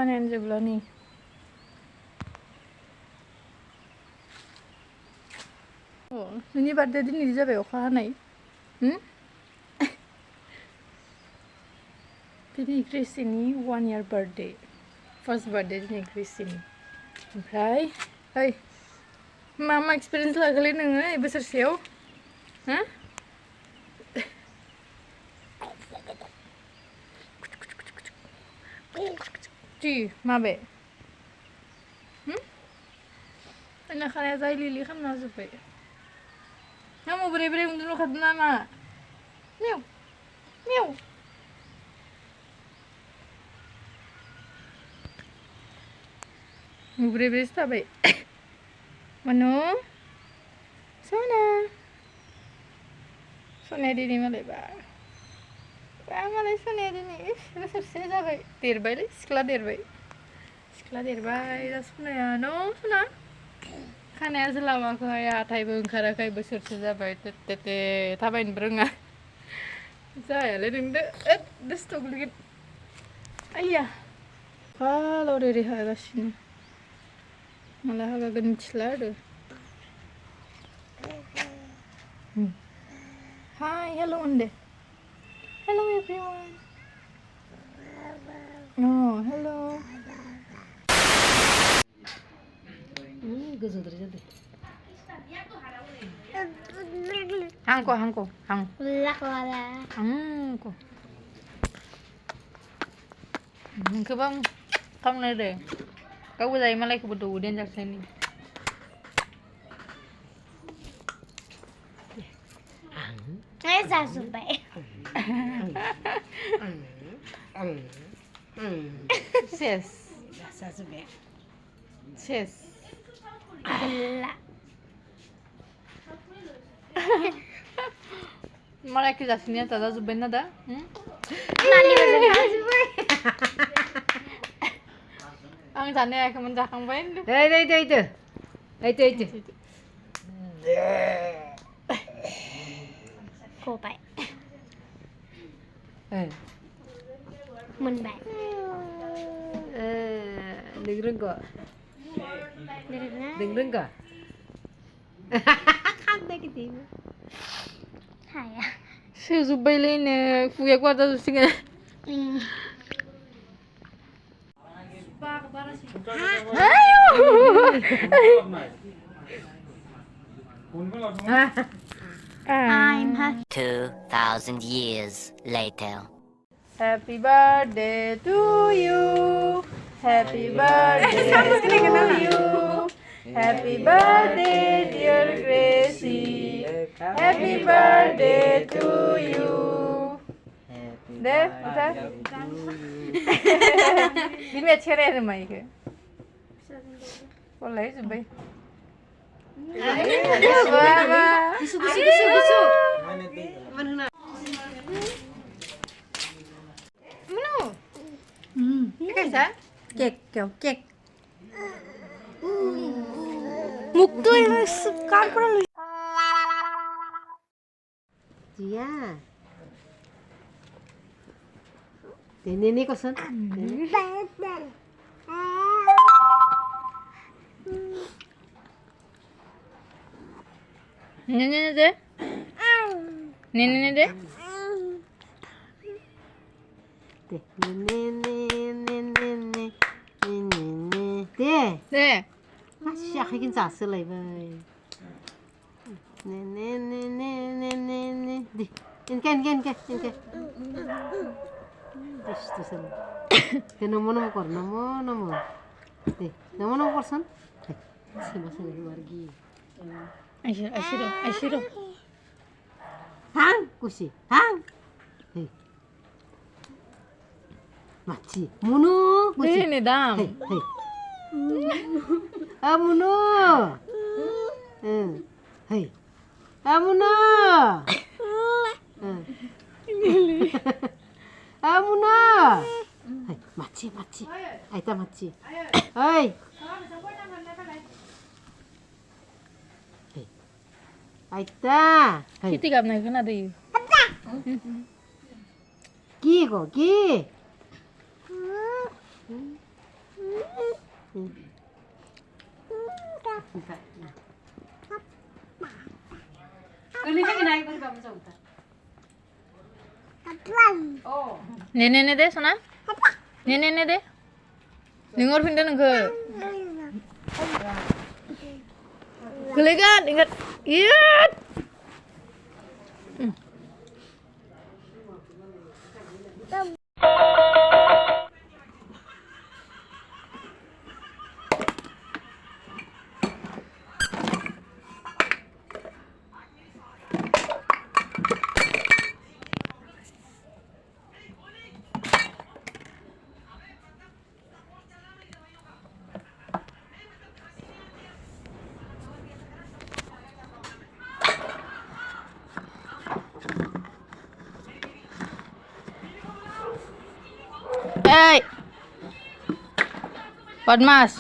हानायानो जोबला नै नोंनि बार्थडे दिनै जाबाय अखा हानाय दिनै ग्रेसिनि 1 year बार्थडे फार्स्ट बार्थडे दिनै ग्रेसिनि ओमफ्राय ओइ मा एक्सपिरियेन्स लागोलै नोङो बोसोरसेयाव हा जि माबे आंना खानाया जाय लिलि खालामना होजोब्बाय नामा बोरै बोरै उन्दुनोखादों नामा मेव मेव बोरै बोरैसो थाबाय मनु सना सनाया दिनै मालाय बा मालाय सनाया दिनै बोसोरसे जाबाय देरबायलै सिख्ला देरबाय दा सनाया न' सना खानाया जोलामाखै हाथायबो ओंखाराखै बोसोरसे जाबाय तेते थाबायनोबो रोङा जायालै नोंदो दुस्थ' गोलैगोन आइया फाल ओरै हागासिनो माला हागागोन मिथिला आरो Hi, hello Unde. Hello everyone. Oh, hello. Gözündür jadi. Hang. Ko. Nengko bang, kamu nade. Kau udah malai ke bodo udah jak sini. Saya sampai. Ses. Saya sampai. Ses. Gila. Malai ke jak sini tada zuben nada. Mali macam sampai. Ang jane aku menjakang bain. Itu. Cô bảy. Mình bảy. Dengerin kok. Dengerin kok. Kanda gitu. Hai à. Saya zubai lain kuya ku ada singa. I'm happy. 2,000 years later. Happy birthday to you. Happy birthday to you. Happy birthday dear Gracy. Happy birthday to you. Deh, udah. Ini cerai rumah ini. Boleh zubai. Gusu. Mana? Kaysa? Kek. Muktu yang sekar pernah. Dia. Ini kosan. Nene deh. Nene deh. Deh. Asha kayak zasel lagi, bay. Di. Inke. Terus sana. Nama kor. Di. Nama korsan. Si masa lagi. Asyiro. Hang, kusi. Hang. Hei. Maci. Munu. Kusi. Ini dam. Hei. Munu. Hei. Munu. Munu. Hei, maci. Aita maci. Hei. Aita. Kita gak pernah kena deh. Ki. Kelihatan naik pun kamu coba. Oh. Nene deh sona. Nene deh. Dengar pindah nengke. Gelegan ingat. Iya. Hey, Padmas.